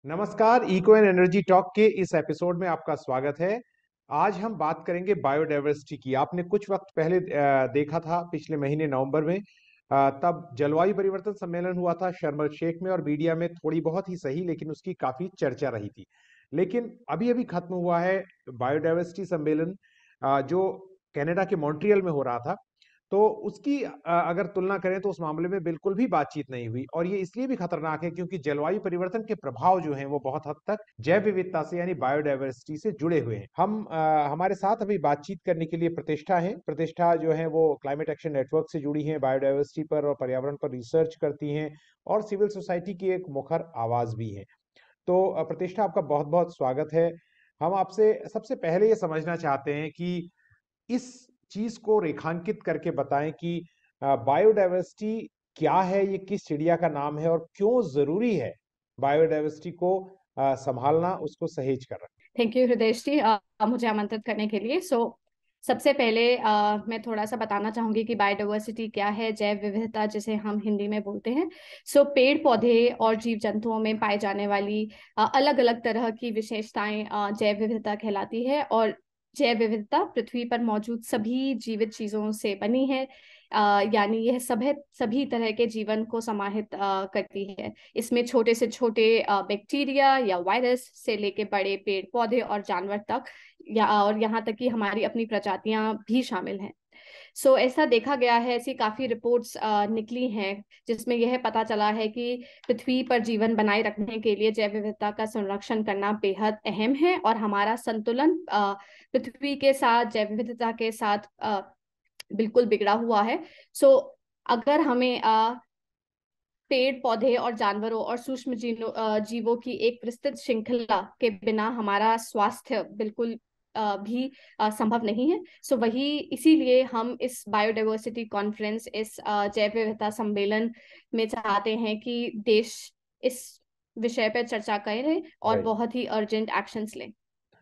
नमस्कार, eco and energy talk के इस एपिसोड में आपका स्वागत है। आज हम बात करेंगे बायोडायवर्सिटी की। आपने कुछ वक्त पहले देखा था, पिछले महीने नवंबर में तब जलवायु परिवर्तन सम्मेलन हुआ था शर्म एल शेख में, और मीडिया में थोड़ी बहुत ही सही लेकिन उसकी काफी चर्चा रही थी। लेकिन अभी अभी खत्म हुआ है बायोडायवर्सिटी सम्मेलन, जो कनाडा के मॉन्ट्रियल में हो रहा था। तो उसकी अगर तुलना करें तो उस मामले में बिल्कुल भी बातचीत नहीं हुई, और ये इसलिए भी खतरनाक है क्योंकि जलवायु परिवर्तन के प्रभाव जो हैं वो बहुत हद तक जैव विविधता से यानी बायोडायवर्सिटी से जुड़े हुए हैं। हमारे साथ अभी बातचीत करने के लिए प्रतिष्ठा है। प्रतिष्ठा जो है वो क्लाइमेट एक्शन नेटवर्क से जुड़ी हैं, बायोडायवर्सिटी पर और पर्यावरण पर रिसर्च करती हैं और सिविल सोसाइटी की एक मुखर आवाज भी है। तो प्रतिष्ठा, आपका बहुत बहुत स्वागत है। हम आपसे सबसे पहले ये समझना चाहते हैं कि इस चीज को रेखांकित करके बताएं कि बायोडायवर्सिटी क्या है, ये किस चिड़िया का नाम है और क्यों जरूरी है बायोडायवर्सिटी को संभालना, उसको सहेज कर रखना। थैंक यू हृदय जी, मुझे आमंत्रित करने के लिए। सबसे पहले मैं थोड़ा सा बताना चाहूंगी कि बायोडाइवर्सिटी क्या है। जैव विविधता जिसे हम हिंदी में बोलते हैं। पेड़ पौधे और जीव जंतुओं में पाए जाने वाली अलग अलग तरह की विशेषताएं जैव विविधता कहलाती है। और जैव विविधता पृथ्वी पर मौजूद सभी जीवित चीजों से बनी है। यानी यह सभी तरह के जीवन को समाहित करती है। इसमें छोटे से छोटे बैक्टीरिया या वायरस से लेके बड़े पेड़ पौधे और जानवर तक, और यहाँ तक कि हमारी अपनी प्रजातियां भी शामिल हैं। ऐसा देखा गया है, ऐसी काफी रिपोर्ट्स निकली हैं जिसमें यह पता चला है कि पृथ्वी पर जीवन बनाए रखने के लिए जैव विविधता का संरक्षण करना बेहद अहम है। और हमारा संतुलन पृथ्वी के साथ, जैव विविधता के साथ बिल्कुल बिगड़ा हुआ है। सो अगर हमें पेड़ पौधे और जानवरों और सूक्ष्म जीवों की एक विस्तृत श्रृंखला के बिना हमारा स्वास्थ्य बिल्कुल भी संभव नहीं है। वही इसीलिए हम इस बायोडाइवर्सिटी कॉन्फ्रेंस, इस जैव विविधता सम्मेलन में चाहते हैं कि देश इस विषय पर चर्चा करें और राइट। बहुत ही अर्जेंट एक्शंस लें।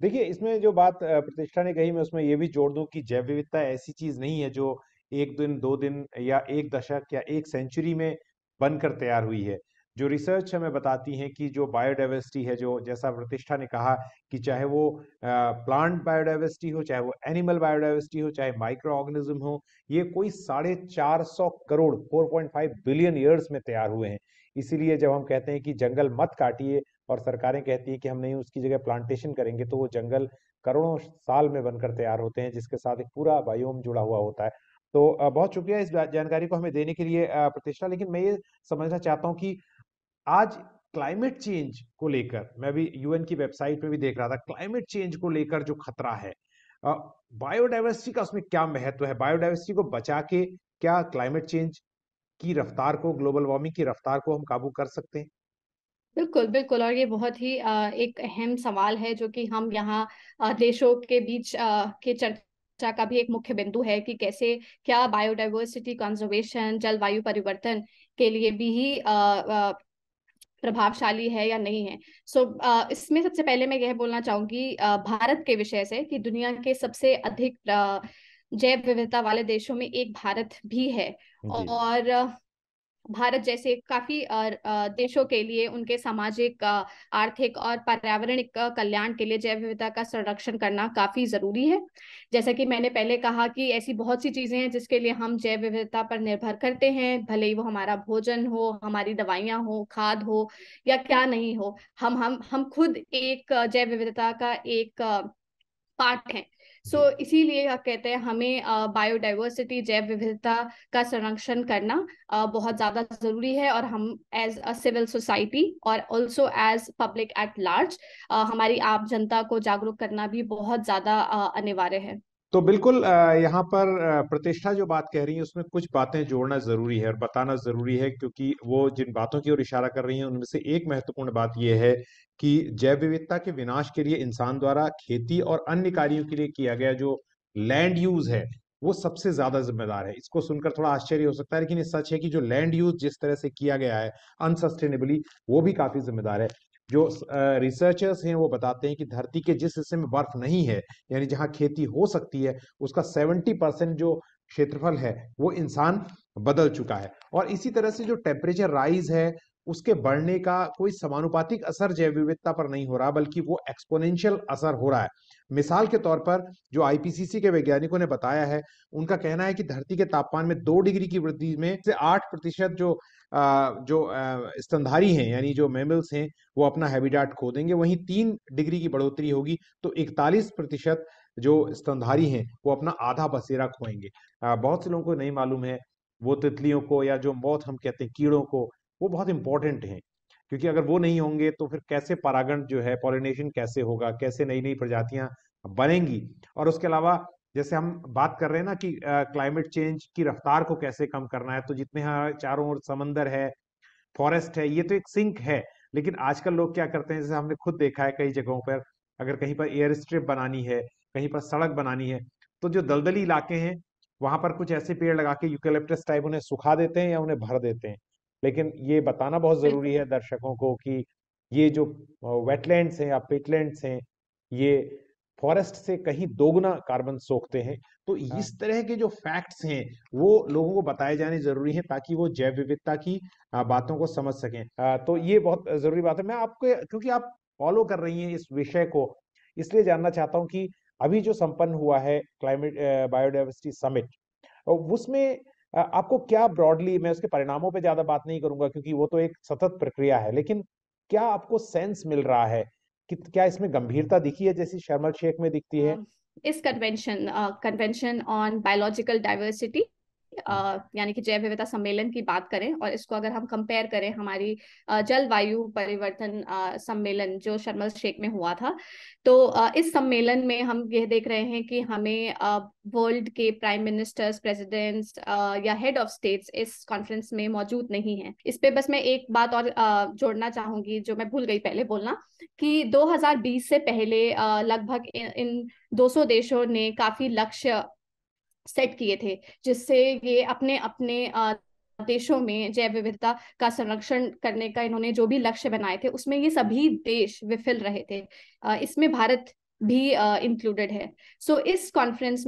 देखिए, इसमें जो बात प्रतिष्ठा ने कही, मैं उसमें ये भी जोड़ दूं कि जैव विविधता ऐसी चीज नहीं है जो एक दिन, दो दिन या एक दशक या एक सेंचुरी में बनकर तैयार हुई है। जो रिसर्च हमें बताती है कि जो बायोडायवर्सिटी है, जो जैसा प्रतिष्ठा ने कहा कि चाहे वो प्लांट बायोडायवर्सिटी हो, चाहे वो एनिमल बायोडायवर्सिटी हो, चाहे माइक्रो ऑर्गेनिज्म हो, ये कोई 450 करोड़ 4.5 बिलियन ईयर्स में तैयार हुए हैं। इसीलिए जब हम कहते हैं कि जंगल मत काटिए और सरकारें कहती हैं कि हम नहीं, उसकी जगह प्लांटेशन करेंगे, तो वो जंगल करोड़ों साल में बनकर तैयार होते हैं, जिसके साथ एक पूरा बायोम जुड़ा हुआ होता है। तो बहुत शुक्रिया इस जानकारी को हमें देने के लिए प्रतिष्ठा। लेकिन मैं ये समझना चाहता हूँ कि आज क्लाइमेट चेंज को लेकर, मैं भी यूएन की वेबसाइट पे भी देख रहा था, क्लाइमेट चेंज को लेकर जो खतरा है, बायोडायवर्सिटी का उसमें क्या महत्व है? बायोडायवर्सिटी को बचा के क्या क्लाइमेट चेंज की रफ्तार को, ग्लोबल वार्मिंग की रफ्तार को हम काबू कर सकते हैं? बिल्कुल बिल्कुल, और ये बहुत ही एक अहम सवाल है जो कि हम यहाँ देशों के बीच के चर्चा का भी एक मुख्य बिंदु है कि कैसे, क्या बायोडाइवर्सिटी कंजर्वेशन जलवायु परिवर्तन के लिए भी ही प्रभावशाली है या नहीं है। इसमें सबसे पहले मैं यह बोलना चाहूंगी भारत के विषय से कि दुनिया के सबसे अधिक जैव विविधता वाले देशों में एक भारत भी है। जी। और भारत जैसे काफी देशों के लिए उनके सामाजिक, आर्थिक और पर्यावरणिक कल्याण के लिए जैव विविधता का संरक्षण करना काफी जरूरी है। जैसा कि मैंने पहले कहा कि ऐसी बहुत सी चीजें हैं जिसके लिए हम जैव विविधता पर निर्भर करते हैं, भले ही वो हमारा भोजन हो, हमारी दवाइयां हो, खाद हो या क्या नहीं हो। हम खुद एक जैव विविधता का एक पार्ट है। जी। इसीलिए कहते हैं हमें बायोडाइवर्सिटी, जैव विविधता का संरक्षण करना बहुत ज्यादा जरूरी है। और हम एज अ सिविल सोसाइटी और also as public at large, हमारी आम जनता को जागरूक करना भी बहुत ज्यादा अनिवार्य है। तो बिल्कुल यहाँ पर प्रतिष्ठा जो बात कह रही है उसमें कुछ बातें जोड़ना जरूरी है और बताना जरूरी है, क्योंकि वो जिन बातों की ओर इशारा कर रही हैं उनमें से एक महत्वपूर्ण बात यह है कि जैव विविधता के विनाश के लिए इंसान द्वारा खेती और अन्य कार्यों के लिए किया गया जो लैंड यूज है, वो सबसे ज्यादा जिम्मेदार है। इसको सुनकर थोड़ा आश्चर्य हो सकता है, लेकिन ये सच है कि जो लैंड यूज जिस तरह से किया गया है अनसस्टेनेबली, वो भी काफी जिम्मेदार है। जो रिसर्चर्स हैं वो बताते हैं कि धरती के जिस हिस्से में बर्फ नहीं है, यानी जहां खेती हो सकती है, उसका 70% जो क्षेत्रफल है वो इंसान बदल चुका है। और इसी तरह से जो टेम्परेचर राइज है उसके बढ़ने का कोई समानुपातिक असर जैव विविधता पर नहीं हो रहा, बल्कि वो एक्सपोनेंशियल असर हो रहा है। मिसाल के तौर पर जो आईपीसीसी के वैज्ञानिकों ने बताया है, उनका कहना है कि धरती के तापमान में 2 डिग्री की वृद्धि में से 8% जो स्तनधारी हैं, यानी जो मैमल्स हैं, वो अपना हैबिटाट खो देंगे। वहीं 3 डिग्री की बढ़ोतरी होगी तो 41% जो स्तनधारी हैं वो अपना आधा बसेरा खोएंगे। बहुत से लोगों को नहीं मालूम है, वो तितलियों को या जो मौत हम कहते हैं कीड़ों को, वो बहुत इंपॉर्टेंट हैं, क्योंकि अगर वो नहीं होंगे तो फिर कैसे परागण जो है, पॉलिनेशन कैसे होगा, कैसे नई नई प्रजातियां बनेंगी। और उसके अलावा जैसे हम बात कर रहे हैं ना कि क्लाइमेट चेंज की रफ्तार को कैसे कम करना है, तो जितने हमारे चारों ओर समंदर है, फॉरेस्ट है, ये तो एक सिंक है। लेकिन आजकल लोग क्या करते हैं, जैसे हमने खुद देखा है कई जगहों पर, अगर कहीं पर एयर स्ट्रिप बनानी है, कहीं पर सड़क बनानी है, तो जो दलदली इलाके हैं वहां पर कुछ ऐसे पेड़ लगा के यूकेलिप्टस टाइप उन्हें सुखा देते हैं या उन्हें भर देते हैं। लेकिन ये बताना बहुत जरूरी बिल्कुल। है दर्शकों को कि ये जो वेटलैंड्स हैं या पेटलैंड्स हैं, ये फॉरेस्ट से कहीं दोगुना कार्बन सोखते हैं। तो इस तरह के जो फैक्ट्स हैं वो लोगों को बताए जाने जरूरी हैं, ताकि वो जैव विविधता की बातों को समझ सकें। तो ये बहुत जरूरी बात है। मैं आपको, क्योंकि आप फॉलो कर रही हैं इस विषय को, इसलिए जानना चाहता हूं कि अभी जो संपन्न हुआ है क्लाइमेट बायोडाइवर्सिटी समिट, उसमें आपको क्या ब्रॉडली, मैं उसके परिणामों पे ज्यादा बात नहीं करूंगा क्योंकि वो तो एक सतत प्रक्रिया है, लेकिन क्या आपको सेंस मिल रहा है कि क्या इसमें गंभीरता दिखी है जैसी शर्म एल शेख में दिखती है? इस कन्वेंशन ऑन बायोलॉजिकल डाइवर्सिटी, हम्म। यानी कि जैव विविधता सम्मेलन की बात करें, और इसको अगर हम कंपेयर करें हमारी जलवायु परिवर्तन सम्मेलन जो शर्म एल शेख में हुआ था, तो इस सम्मेलन में हम ये देख रहे हैं कि हमें वर्ल्ड के प्राइम मिनिस्टर्स, प्रेसिडेंट्स या हेड ऑफ स्टेट्स इस कॉन्फ्रेंस में मौजूद नहीं है। इस पे बस मैं एक बात और जोड़ना चाहूंगी जो मैं भूल गई पहले बोलना, कि 2020 से पहले लगभग इन 200 देशों ने काफी लक्ष्य सेट किए थे, जिससे ये अपने अपने देशों में जैव विविधता का संरक्षण करने का इन्होंने जो भी लक्ष्य बनाए थे उसमें ये सभी देश विफल रहे थे। इसमें भारत भी इंक्लूडेड है। सो इस कॉन्फ्रेंस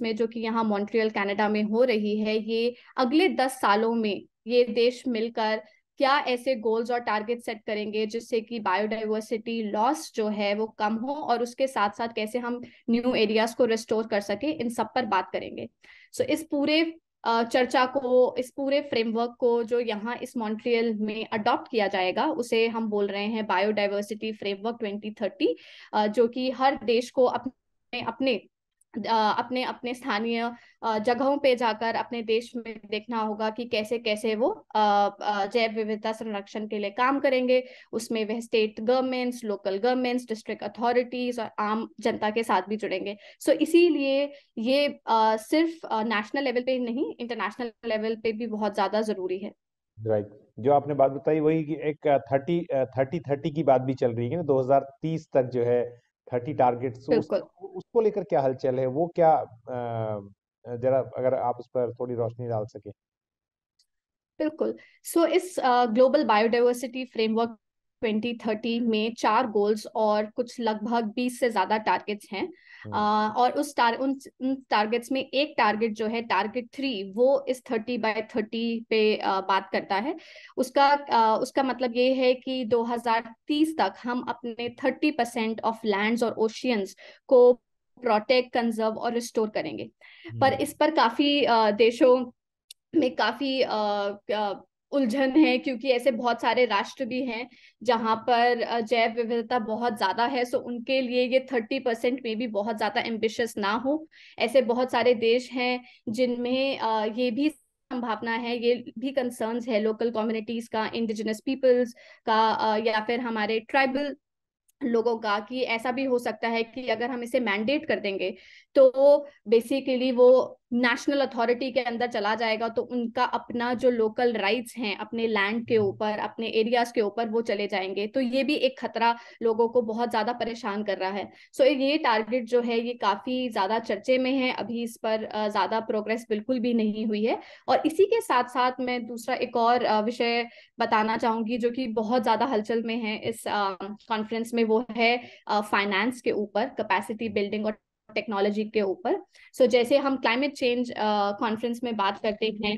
में जो कि यहाँ मॉन्ट्रियल कनाडा में हो रही है, ये अगले 10 सालों में ये देश मिलकर क्या ऐसे गोल्स और टारगेट सेट करेंगे जिससे कि बायोडाइवर्सिटी लॉस जो है वो कम हो, और उसके साथ साथ कैसे हम न्यू एरियाज को रिस्टोर कर सके, इन सब पर बात करेंगे। सो इस पूरे चर्चा को, इस पूरे फ्रेमवर्क को जो यहाँ इस मॉन्ट्रियल में अडॉप्ट किया जाएगा, उसे हम बोल रहे हैं बायोडाइवर्सिटी फ्रेमवर्क 2030, जो कि हर देश को अपने अपने अपने अपने स्थानीय जगहों पे जाकर अपने देश में देखना होगा कि कैसे कैसे वो जैव विविधता संरक्षण के लिए काम करेंगे। उसमें वह state governments, local governments, district authorities और आम जनता के साथ भी जुड़ेंगे। सो इसीलिए ये सिर्फ नेशनल लेवल पे ही नहीं, इंटरनेशनल लेवल पे भी बहुत ज्यादा जरूरी है। राइट। जो आपने बात बताई वही कि एक 30-30 की बात भी चल रही है ना, 2030 तक जो है 30 टारगेट्स, बिल्कुल। उसको लेकर क्या हलचल है, वो क्या जरा अगर आप उस पर थोड़ी रोशनी डाल सके। बिल्कुल। सो इस ग्लोबल बायोडाइवर्सिटी फ्रेमवर्क 2030 में 4 गोल्स और कुछ लगभग 20 से ज्यादा टारगेट्स हैं। हम्म। और उन टारगेट्स में एक टारगेट जो है टारगेट 3, वो इस 30 by 30 पे बात करता है। उसका मतलब ये है कि 2030 तक हम अपने 30% ऑफ लैंड्स और ओशियंस को प्रोटेक्ट, कंजर्व और रिस्टोर करेंगे। पर हम्म। इस पर काफी देशों में काफी उलझन है, क्योंकि ऐसे बहुत सारे राष्ट्र भी हैं जहां पर जैव विविधता बहुत ज्यादा है। सो उनके लिए ये 30% में भी बहुत ज्यादा एम्बिशियस ना हो। ऐसे बहुत सारे देश हैं जिनमें ये भी संभावना है, ये भी कंसर्न्स है लोकल कम्युनिटीज का, इंडिजिनस पीपल्स का, या फिर हमारे ट्राइबल लोगों का, कि ऐसा भी हो सकता है कि अगर हम इसे मैंडेट कर देंगे तो बेसिकली वो नेशनल अथॉरिटी के अंदर चला जाएगा, तो उनका अपना जो लोकल राइट्स हैं अपने लैंड के ऊपर, अपने एरियाज के ऊपर, वो चले जाएंगे। तो ये भी एक खतरा लोगों को बहुत ज्यादा परेशान कर रहा है। सो ये टारगेट जो है ये काफी ज्यादा चर्चे में है, अभी इस पर ज्यादा प्रोग्रेस बिल्कुल भी नहीं हुई है। और इसी के साथ साथ मैं दूसरा एक और विषय बताना चाहूंगी जो कि बहुत ज्यादा हलचल में है इस कॉन्फ्रेंस में, वो है फाइनेंस के ऊपर, कैपेसिटी बिल्डिंग और टेक्नोलॉजी के ऊपर। जैसे हम क्लाइमेट चेंज कॉन्फ्रेंस में बात करते हैं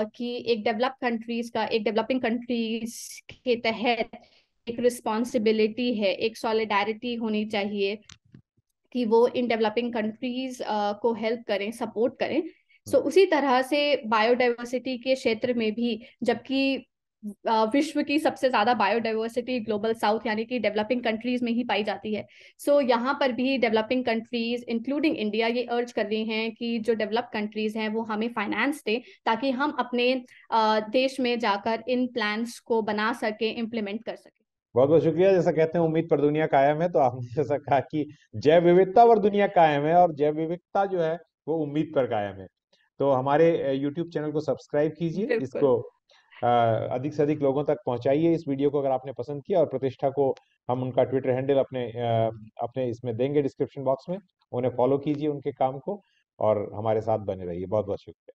कि एक डेवलपिंग कंट्रीज के तहत एक रिस्पॉन्सिबिलिटी है, एक सॉलिडारिटी होनी चाहिए कि वो इन डेवलपिंग कंट्रीज को हेल्प करें, सपोर्ट करें। उसी तरह से बायोडाइवर्सिटी के क्षेत्र में भी, जबकि विश्व की सबसे ज्यादा बायोडाइवर्सिटी ग्लोबल साउथ यानी कि डेवलपिंग कंट्रीज में ही पाई जाती है। यहाँ पर भी डेवलपिंग कंट्रीज इंक्लूडिंग इंडिया ये अर्ज कर रही हैं कि जो डेवलप कंट्रीज हैं वो हमें फाइनेंस दें, ताकि हम अपने देश में जाकर इन प्लान्स को बना सके, इम्प्लीमेंट कर सके। बहुत बहुत शुक्रिया। जैसा कहते हैं उम्मीद पर दुनिया कायम है, तो आपने जैसा कहा कि जैव विविधता पर दुनिया कायम है, और जैव विविधता जो है वो उम्मीद पर कायम है। तो हमारे YouTube चैनल को सब्सक्राइब कीजिए, बिल्कुल। इसको अधिक से अधिक लोगों तक पहुंचाइए इस वीडियो को, अगर आपने पसंद किया। और प्रतिष्ठा को हम उनका ट्विटर हैंडल अपने इसमें देंगे डिस्क्रिप्शन बॉक्स में, उन्हें फॉलो कीजिए उनके काम को, और हमारे साथ बने रहिए। बहुत बहुत शुक्रिया।